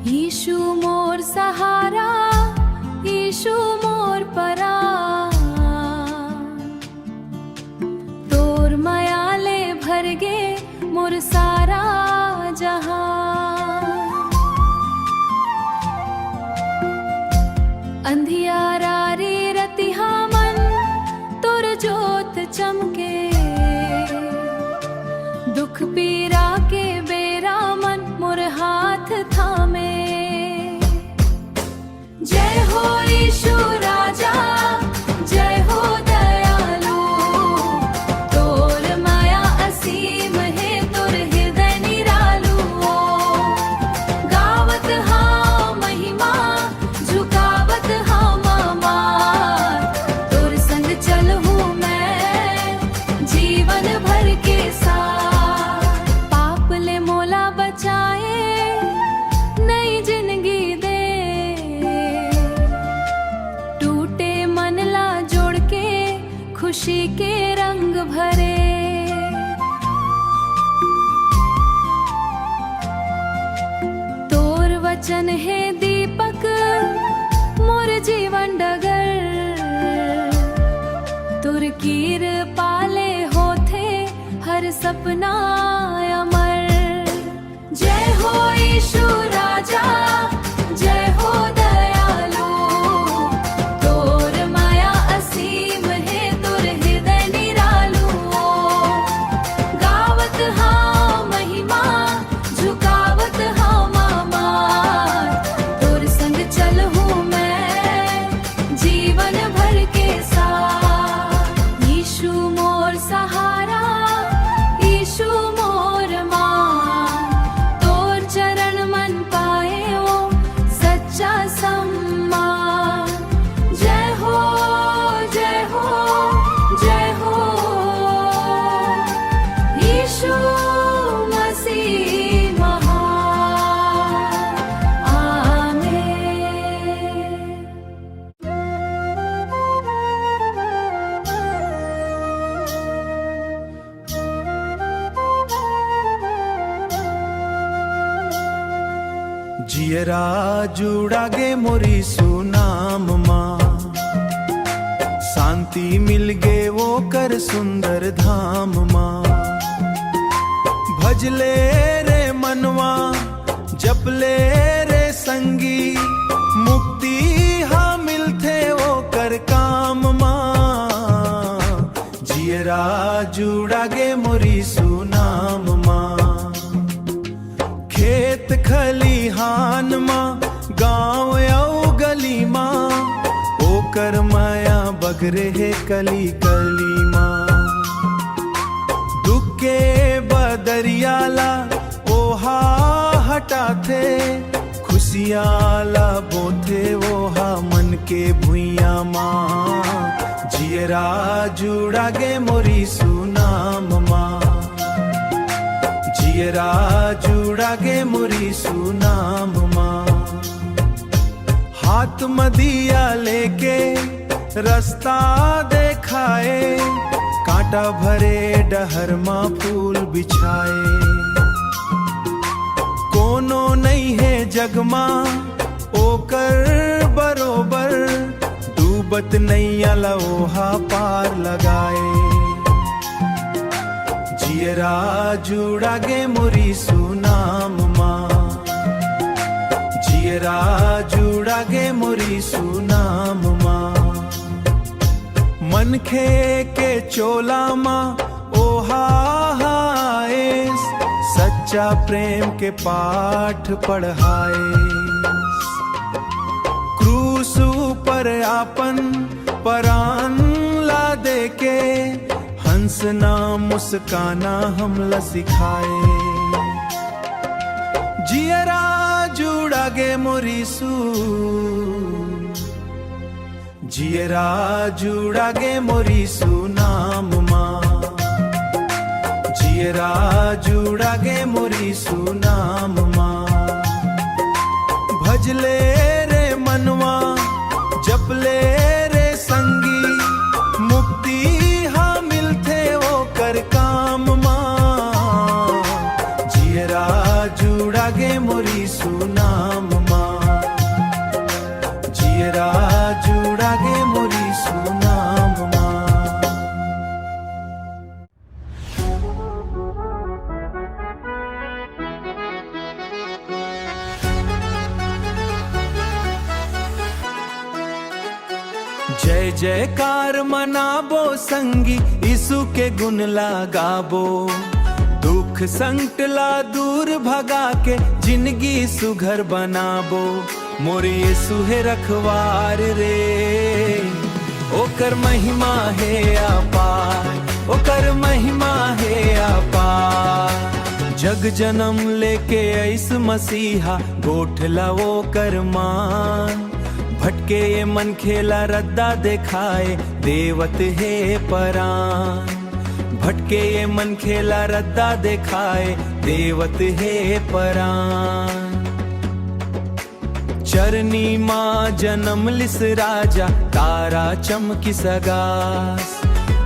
यीशु मोर सहारा, यीशु मोर परा, तोर मायाले भर गे मोर सारा जहां। अंधियारा रे रतिहा मन तोर जोत चमके, दुख पीरा के बेरा मन मोर हाथ थामे। जय हो यीशु राजा, जय हो दयालु, तोर माया असीम है, तोर हृदय निरालु। गावत हाँ महिमा, झुकावत हाँ मामार, तोर संग चलहूँ मैं जीवन भर के साथ। पाप ले मोला बचाए, नई जिंदगी दे, टूटे मन ला जोड़ के खुशी के रंग भरे। तोर वचन है दीपक मोर जीवन डगर, तुर कीर पाले होथे हर सपना अमर। जय हो यीशु राजा, जय हो दयालु, तोर माया असीम है, तोर हृदय निरालु। गावत हाँ महिमा, झुकावत हाँ मामार, तोर संग चलहूँ मैं जीवन भर के साथ। यीशु मोर सहारा, यीशु मोर मान, तोर चरण मन पाए वो सच्चा सम्मान। जय हो, जय हो, जय हो यीशु मसीह महान, आमीन। जियरा जुड़ागे मोरी सुनाम माँ, शांति मिल गे वो कर सुंदर धाम माँ। भजले रे मनवा, जपले रे संगी, मुक्ति हाँ मिलथे वो कर काम माँ। जियरा जुड़ागे मोरी सुनाम माँ, खेत खलिहान माँ, गाँव औ गली माँ, ओकर माया बगरे है कली कली माँ। दुख के बदरियाला ओहा हटाथे, खुशियाला बोथे ओहा मन के भुइया माँ। जियरा जुड़ागे मोरी सुनाम माँ, जियरा जुड़ागे मोरी सुनाम माँ। हाथ मदिया लेके रास्ता देखाए, कांटा भरे डहर माँ फूल बिछाए। कोनो नहीं है जग माँ ओकर बरोबर, डूबत नैया लओहा पार लगाए। जियरा जुड़ागे मोरी सुनाम माँ, जियरा जुड़ागे मोरी सुनाम माँ। मनखे के चोला माँ ओहा हाए, सच्चा प्रेम के पाठ पढ़ाए। क्रूस ऊपर आपन परान ला देके, हंसना मुस्काना हमला सिखाए। जियरा जुड़ागे मोरी जियरा जुड़ागे मोरी सुनाम माँ, जियरा जुड़ागे मोरी सुनाम माँ। भजले रे मनवा, जपले रे संगी, मुक्ति हाँ मिलथे वो कर काम माँ। जियरा जुड़ागे मोरी सुनाम जय जयकार मनाबो संगी यीशु के गुण लगाबो। दुख संकट ला दूर भगा के जिंदगी सुघर बनाबो। मोर यीशु है रखवार रे, ओकर महिमा है अपार, ओकर महिमा है अपार। जग जन्म लेके ऐस मसीहा गोठला ओकर मान। भटके ये मन खेला रद्दा दिखाए देवत है परान। भटके ये मन खेला रद्दा दिखाए देवत है परान। चरनी माँ जन्म लिस राजा तारा चमकी सगास।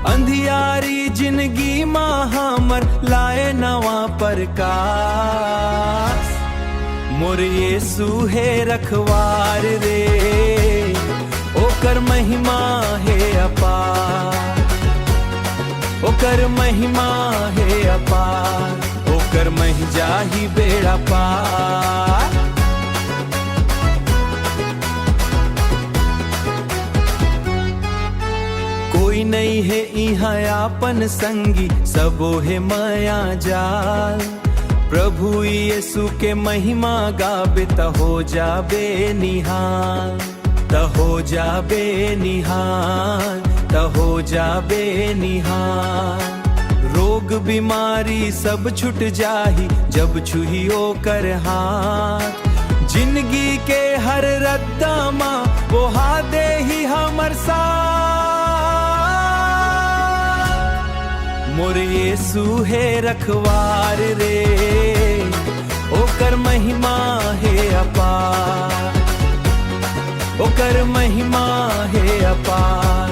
अंधियारी जिंदगी माँ हमर लाए नवा प्रकाश। मोर यीशु है रखवार रे, ओकर महिमा है अपार, ओकर महिमा है अपार। ओकर महि जाही बेड़ा पार। कोई नहीं है यहाँ आपन संगी, सबो है माया जाल। प्रभु यीशु के महिमा गाबे त हो जाबे निहाल, त हो जाबे निहाल, त हो जाबे निहाल। रोग बीमारी सब छूट जाही जब छुही ओकर हाथ। जिंदगी के हर रद्दा माँ वो हा दे ही हमर साथ। मोर यीशु है रखवार रे, ओकर महिमा है अपार, ओकर महिमा है अपार।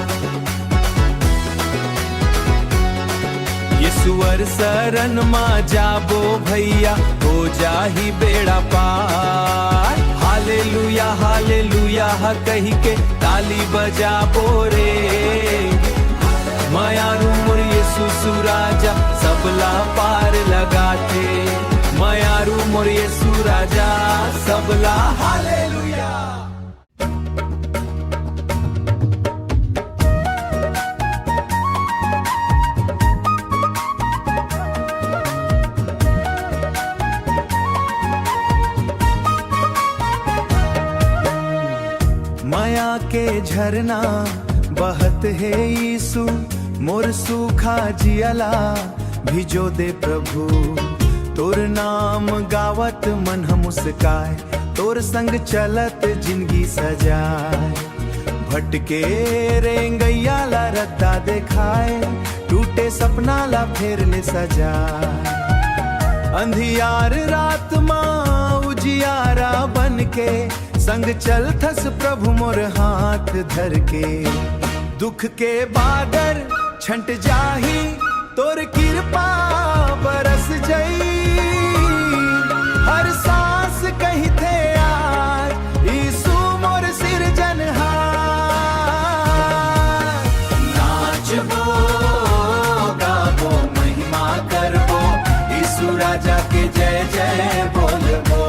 यीशुअर शरण माँ जाबो भैया हो जाही बेड़ा पार। हालेलुया हालेलुया कही के ताली बजाबो रे। मायारू मोर यीशु सुराजा सबला पार लगाते। मायारू मोर यीशु राजा सबला हालेलुया। माया के झरना बहत है यीशु, मोर सूखा जियला भिजो दे प्रभु। तोर नाम गावत मन मुस्काए, तोर संग चलत जिंदगी सजाए। भटके रेंगैया ला रद्दा दिखाए, टूटे सपना ला फेर ले सजाए। अंधियार रात माँ उजियारा बन के संग चल थस प्रभु मोर हाथ धर के। दुख के बादर छंट जाही तोर कृपा बरस जई। हर सांस कही थे आज यीशु मोर सिरजनहार। नाचबो गाबो महिमा करबो, यीशु राजा के जय जय बोलबो।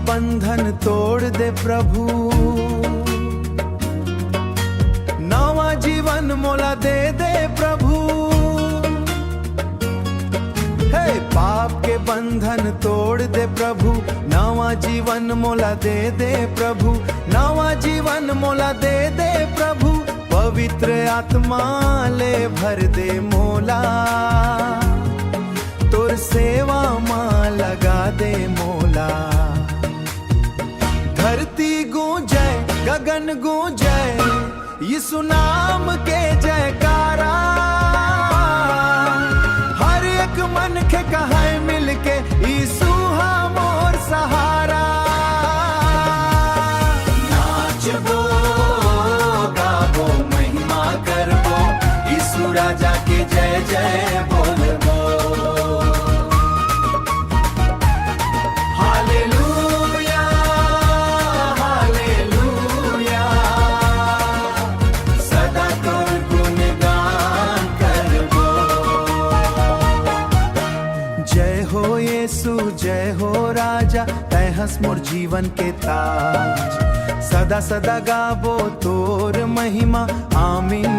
बंधन तोड़ दे प्रभु, नवा जीवन मोला दे दे प्रभु। हे पाप के बंधन तोड़ दे प्रभु, नवा जीवन मोला दे दे प्रभु। नवा जीवन मोला दे दे प्रभु। पवित्र आत्मा ले भर दे मोला, तोर सेवा माँ लगा दे मोला। धरती गूंजे गगन गूंजे यीशु नाम के जयकारा। हर एक मन के कहे मिल के यीशु हम और सहारा। नाचबो गाबो महिमा करबो, यीशु राजा के जय जय बोलबो। हालेलुया हालेलुया राजा तैहस मोर जीवन के ताज। सदा सदा गाबो तोर महिमा, आमीन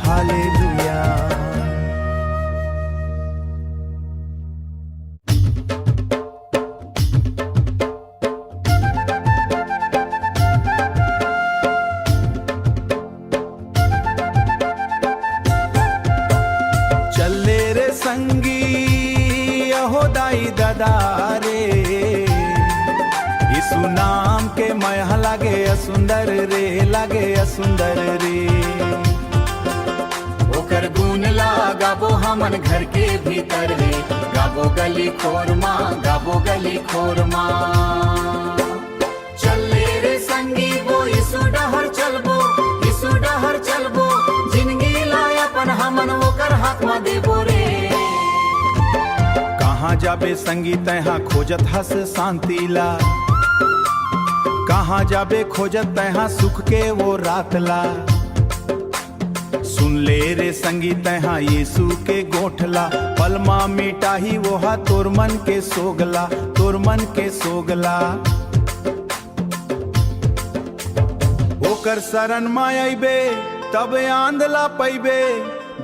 हालेलुया। चले रे संगी अहो दाई दादा रे, यीशु नाम के मया लागे असुंदर रे, लागे असुंदर रे। ओकर गुण ला गाबो हमन घर के भीतर रे, गाबो गली खोरमा, गाबो गली खोरमा। चले रे संगी वो यीशु डहर चलबो, यीशु डहर चलबो, जिंदगी लाय अपन हमन ओकर हाथ में देबो रे। कहाँ जाबे संगी तैहा खोजत हस शांति ला, कहाँ जाबे खोजत तैहा सुख के वो रात ला। सुन ले रे संगी तैहा यीशु के गोठला, पलमा मिटाही वोहा तोर मन के सोगला, तोर मन के सोगला। ओकर शरण मायबे तब आंदला पैबे,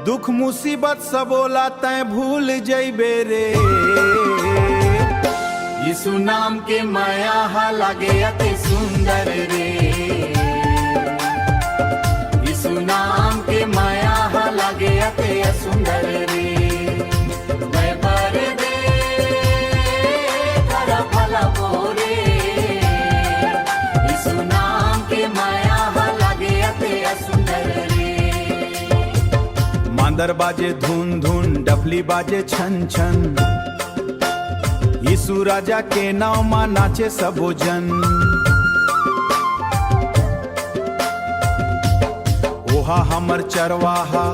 दुख मुसीबत सबोला तै भूल जइबे रे। यीशु नाम के माया हा लागे अति सुंदर रे, यीशु नाम के माया हा लागे अति सुंदर रे। मैं पर दे कर भला बोरे, यीशु नाम के माया हा लागे अति सुंदर रे। मांदर बाजे धुन धुन, डफली बाजे छन छन, यीशु राजा के नाव मा नाचे सबो जन। ओहा हमर चरवाहा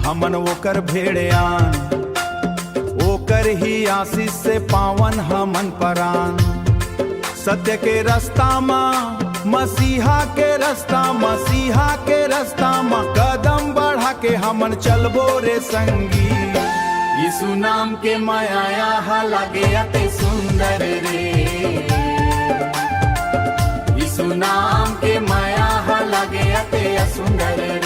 हमन ओकर भेड़ियान, ओकर ही आशीष से पावन हमन परान। सत्य के रास्ता मा मसीहा के रास्ता, मसीहा के रास्ता मा कदम बढ़ा के हमन चलबो रे संगी। यीशु नाम के माया हा लागे अति सुंदर रे, यीशु नाम के माया हा लागे अति सुंदर रे।